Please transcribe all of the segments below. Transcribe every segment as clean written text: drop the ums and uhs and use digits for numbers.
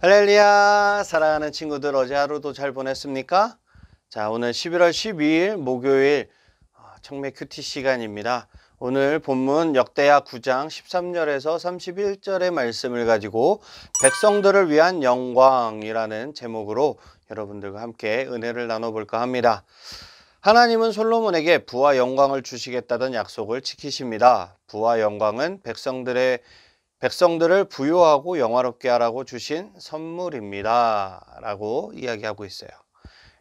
할렐루야, 사랑하는 친구들, 어제 하루도 잘 보냈습니까? 자, 오늘 11월 12일 목요일 청매 큐티 시간입니다. 오늘 본문 역대하 9장 13절에서 31절의 말씀을 가지고 백성들을 위한 영광이라는 제목으로 여러분들과 함께 은혜를 나눠볼까 합니다. 하나님은 솔로몬에게 부와 영광을 주시겠다던 약속을 지키십니다. 부와 영광은 백성들을 부유하고 영화롭게 하라고 주신 선물입니다. 라고 이야기하고 있어요.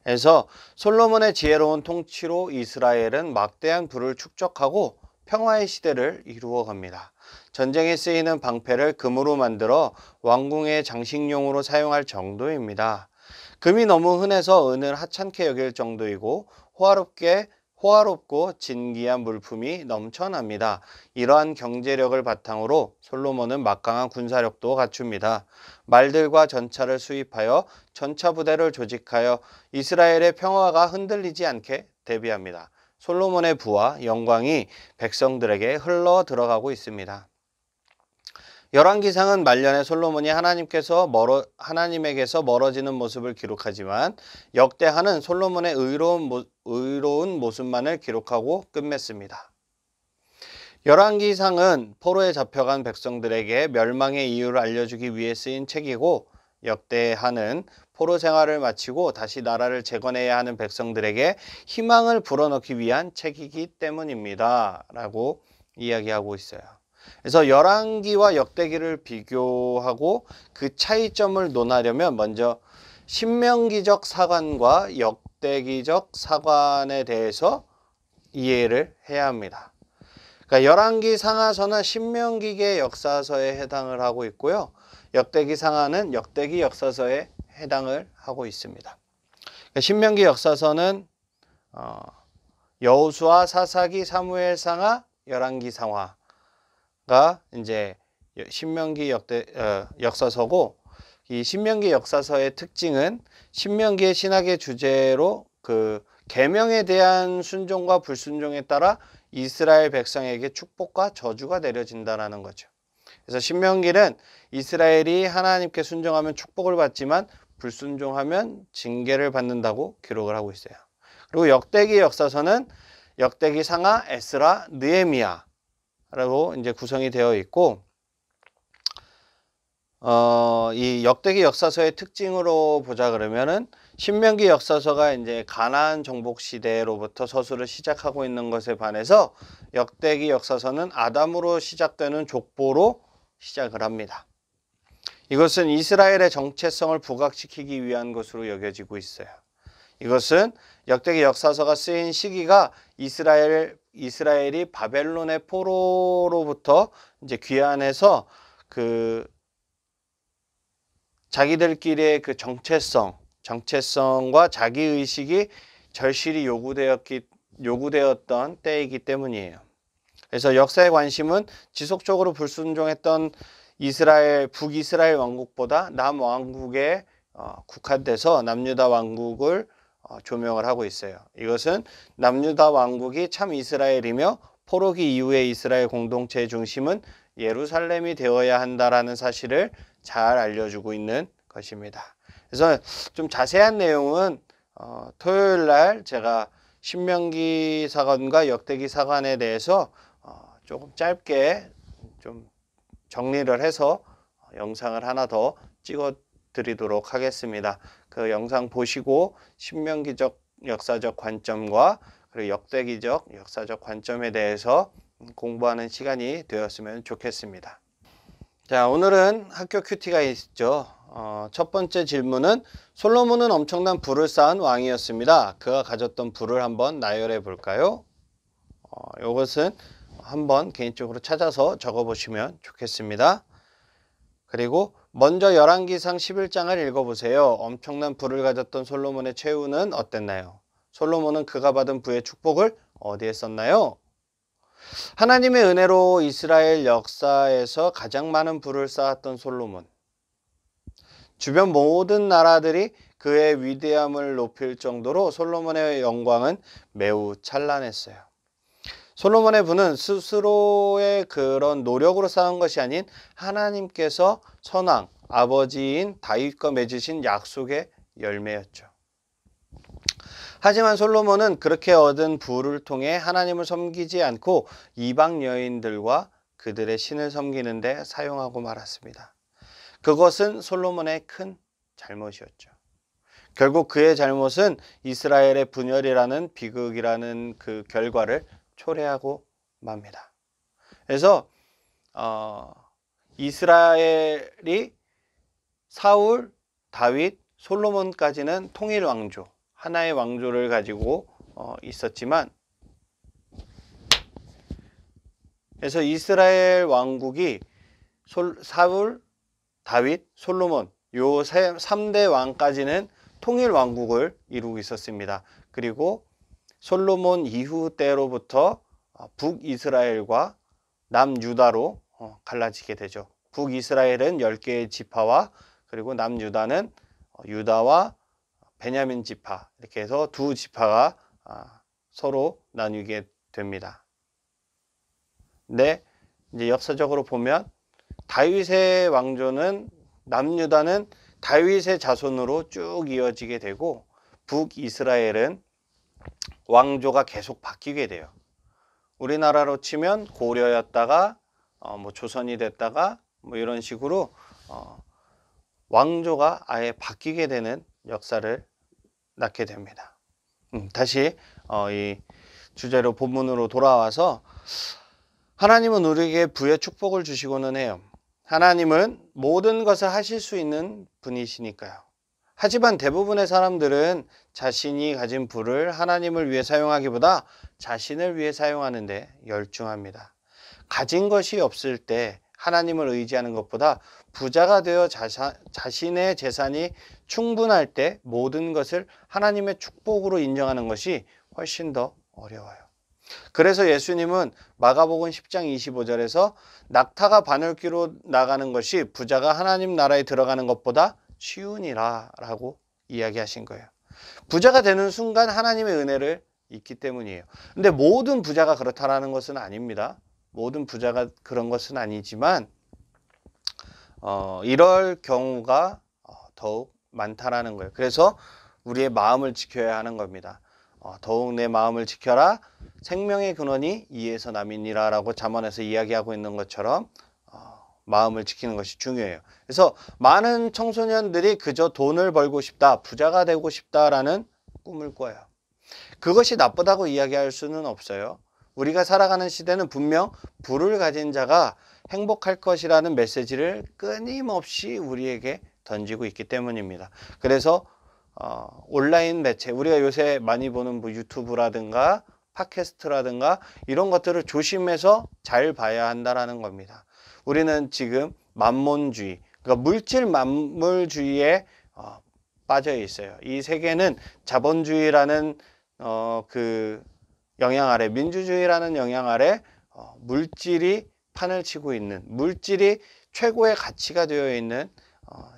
그래서 솔로몬의 지혜로운 통치로 이스라엘은 막대한 부를 축적하고 평화의 시대를 이루어 갑니다. 전쟁에 쓰이는 방패를 금으로 만들어 왕궁의 장식용으로 사용할 정도입니다. 금이 너무 흔해서 은을 하찮게 여길 정도이고 호화롭고 진귀한 물품이 넘쳐납니다. 이러한 경제력을 바탕으로 솔로몬은 막강한 군사력도 갖춥니다. 말들과 전차를 수입하여 전차 부대를 조직하여 이스라엘의 평화가 흔들리지 않게 대비합니다. 솔로몬의 부와 영광이 백성들에게 흘러 들어가고 있습니다. 열왕기상은 말년에 솔로몬이 하나님에게서 멀어지는 모습을 기록하지만 역대하는 솔로몬의 의로운 모습만을 기록하고 끝맺습니다. 열왕기상은 포로에 잡혀간 백성들에게 멸망의 이유를 알려주기 위해 쓰인 책이고, 역대하는 포로 생활을 마치고 다시 나라를 재건해야 하는 백성들에게 희망을 불어넣기 위한 책이기 때문입니다. 라고 이야기하고 있어요. 그래서 열왕기와 역대기를 비교하고 그 차이점을 논하려면 먼저 신명기적 사관과 역대기적 사관에 대해서 이해를 해야 합니다. 그러니까 열왕기 상하서는 신명기의 역사서에 해당을 하고 있고요. 역대기 상하는 역대기 역사서에 해당을 하고 있습니다. 그러니까 신명기 역사서는 여호수아, 사사기, 사무엘 상하, 열왕기 상하 가 이제 신명기 역사서고, 이 신명기 역사서의 특징은 신명기의 신학의 주제로 그 계명에 대한 순종과 불순종에 따라 이스라엘 백성에게 축복과 저주가 내려진다는 거죠. 그래서 신명기는 이스라엘이 하나님께 순종하면 축복을 받지만 불순종하면 징계를 받는다고 기록을 하고 있어요. 그리고 역대기 역사서는 역대기 상하, 에스라, 느헤미야 라고 이제 구성이 되어 있고, 이 역대기 역사서의 특징으로 보자 그러면은 신명기 역사서가 이제 가나안 정복 시대로부터 서술을 시작하고 있는 것에 반해서 역대기 역사서는 아담으로 시작되는 족보로 시작을 합니다. 이것은 이스라엘의 정체성을 부각시키기 위한 것으로 여겨지고 있어요. 이것은 역대기 역사서가 쓰인 시기가 이스라엘이 바벨론의 포로로부터 이제 귀환해서 그 자기들끼리의 그 정체성과 자기의식이 절실히 요구되었던 때이기 때문이에요. 그래서 역사의 관심은 지속적으로 불순종했던 북이스라엘 왕국보다 남왕국에 국한돼서 남유다 왕국을 조명을 하고 있어요. 이것은 남유다 왕국이 참 이스라엘이며 포로기 이후의 이스라엘 공동체의 중심은 예루살렘이 되어야 한다라는 사실을 잘 알려주고 있는 것입니다. 그래서 좀 자세한 내용은 토요일 날 제가 신명기 사관과 역대기 사관에 대해서 조금 짧게 좀 정리를 해서 영상을 하나 더 찍어 드리도록 하겠습니다. 그 영상 보시고 신명기적 역사적 관점과 그리고 역대기적 역사적 관점에 대해서 공부하는 시간이 되었으면 좋겠습니다. 자, 오늘은 학교 큐티가 있죠. 첫 번째 질문은 솔로몬은 엄청난 부를 쌓은 왕이었습니다. 그가 가졌던 부를 한번 나열해 볼까요? 이것은 한번 개인적으로 찾아서 적어 보시면 좋겠습니다. 그리고 먼저 열왕기상 11장을 읽어보세요. 엄청난 부를 가졌던 솔로몬의 최후는 어땠나요? 솔로몬은 그가 받은 부의 축복을 어디에 썼나요? 하나님의 은혜로 이스라엘 역사에서 가장 많은 부를 쌓았던 솔로몬. 주변 모든 나라들이 그의 위대함을 높일 정도로 솔로몬의 영광은 매우 찬란했어요. 솔로몬의 부는 스스로의 그런 노력으로 쌓은 것이 아닌 하나님께서 선왕, 아버지인 다윗과 맺으신 약속의 열매였죠. 하지만 솔로몬은 그렇게 얻은 부를 통해 하나님을 섬기지 않고 이방 여인들과 그들의 신을 섬기는 데 사용하고 말았습니다. 그것은 솔로몬의 큰 잘못이었죠. 결국 그의 잘못은 이스라엘의 분열이라는 비극이라는 그 결과를 초래하고 맙니다. 그래서 이스라엘이 사울, 다윗, 솔로몬까지는 통일 왕조, 하나의 왕조를 가지고 있었지만, 그래서 이스라엘 왕국이 사울, 다윗, 솔로몬 요 3대 왕까지는 통일 왕국을 이루고 있었습니다. 그리고 솔로몬 이후 때로부터 북이스라엘과 남유다로 갈라지게 되죠. 북이스라엘은 10개의 지파와 그리고 남유다는 유다와 베냐민 지파, 이렇게 해서 두 지파가 서로 나뉘게 됩니다. 근데 이제 역사적으로 보면 다윗의 왕조는, 남유다는 다윗의 자손으로 쭉 이어지게 되고 북이스라엘은 왕조가 계속 바뀌게 돼요. 우리나라로 치면 고려였다가 조선이 됐다가 이런 식으로 왕조가 아예 바뀌게 되는 역사를 낳게 됩니다. 다시 이 주제로 본문으로 돌아와서, 하나님은 우리에게 부의 축복을 주시고는 해요. 하나님은 모든 것을 하실 수 있는 분이시니까요. 하지만 대부분의 사람들은 자신이 가진 부를 하나님을 위해 사용하기보다 자신을 위해 사용하는 데 열중합니다. 가진 것이 없을 때 하나님을 의지하는 것보다 부자가 되어 자신의 재산이 충분할 때 모든 것을 하나님의 축복으로 인정하는 것이 훨씬 더 어려워요. 그래서 예수님은 마가복음 10장 25절에서 낙타가 바늘귀로 나가는 것이 부자가 하나님 나라에 들어가는 것보다 쉬우니라 라고 이야기하신 거예요. 부자가 되는 순간 하나님의 은혜를 잊기 때문이에요. 근데 모든 부자가 그렇다라는 것은 아닙니다. 모든 부자가 그런 것은 아니지만 이럴 경우가 더욱 많다라는 거예요. 그래서 우리의 마음을 지켜야 하는 겁니다. 더욱 내 마음을 지켜라. 생명의 근원이 이에서 남이니라 라고 잠언에서 이야기하고 있는 것처럼 마음을 지키는 것이 중요해요. 그래서 많은 청소년들이 그저 돈을 벌고 싶다, 부자가 되고 싶다라는 꿈을 꿔요. 그것이 나쁘다고 이야기할 수는 없어요. 우리가 살아가는 시대는 분명 부를 가진 자가 행복할 것이라는 메시지를 끊임없이 우리에게 던지고 있기 때문입니다. 그래서 온라인 매체, 우리가 요새 많이 보는 유튜브라든가 팟캐스트라든가 이런 것들을 조심해서 잘 봐야 한다라는 겁니다. 우리는 지금 만몬주의, 그러니까 물질 만물주의에 빠져 있어요. 이 세계는 자본주의라는 그 영향 아래, 민주주의라는 영향 아래 물질이 판을 치고 있는, 물질이 최고의 가치가 되어 있는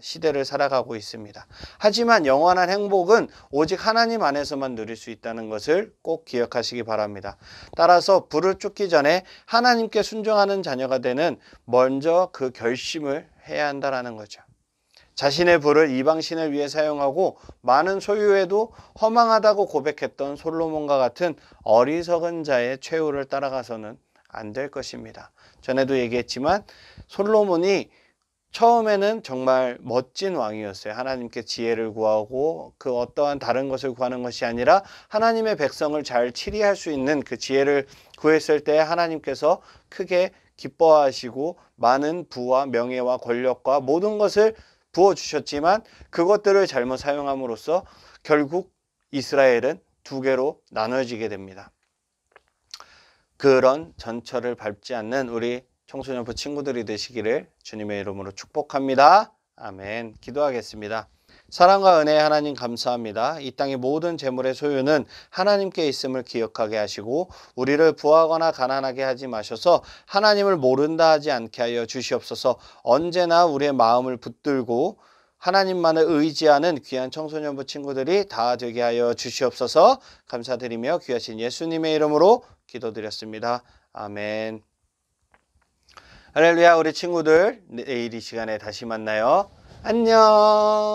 시대를 살아가고 있습니다. 하지만 영원한 행복은 오직 하나님 안에서만 누릴 수 있다는 것을 꼭 기억하시기 바랍니다. 따라서 부를 쫓기 전에 하나님께 순종하는 자녀가 되는 먼저 그 결심을 해야 한다는 거죠. 자신의 부를 이방신을 위해 사용하고 많은 소유에도 허망하다고 고백했던 솔로몬과 같은 어리석은 자의 최후를 따라가서는 안 될 것입니다. 전에도 얘기했지만 솔로몬이 처음에는 정말 멋진 왕이었어요. 하나님께 지혜를 구하고 그 어떠한 다른 것을 구하는 것이 아니라 하나님의 백성을 잘 치리할 수 있는 그 지혜를 구했을 때 하나님께서 크게 기뻐하시고 많은 부와 명예와 권력과 모든 것을 부어주셨지만 그것들을 잘못 사용함으로써 결국 이스라엘은 두 개로 나눠지게 됩니다. 그런 전철을 밟지 않는 우리 청소년부 친구들이 되시기를 주님의 이름으로 축복합니다. 아멘. 기도하겠습니다. 사랑과 은혜의 하나님 감사합니다. 이 땅의 모든 재물의 소유는 하나님께 있음을 기억하게 하시고 우리를 부하거나 가난하게 하지 마셔서 하나님을 모른다 하지 않게 하여 주시옵소서. 언제나 우리의 마음을 붙들고 하나님만을 의지하는 귀한 청소년부 친구들이 다 되게 하여 주시옵소서. 감사드리며 귀하신 예수님의 이름으로 기도드렸습니다. 아멘. 할렐루야. 우리 친구들 내일 이 시간에 다시 만나요. 안녕.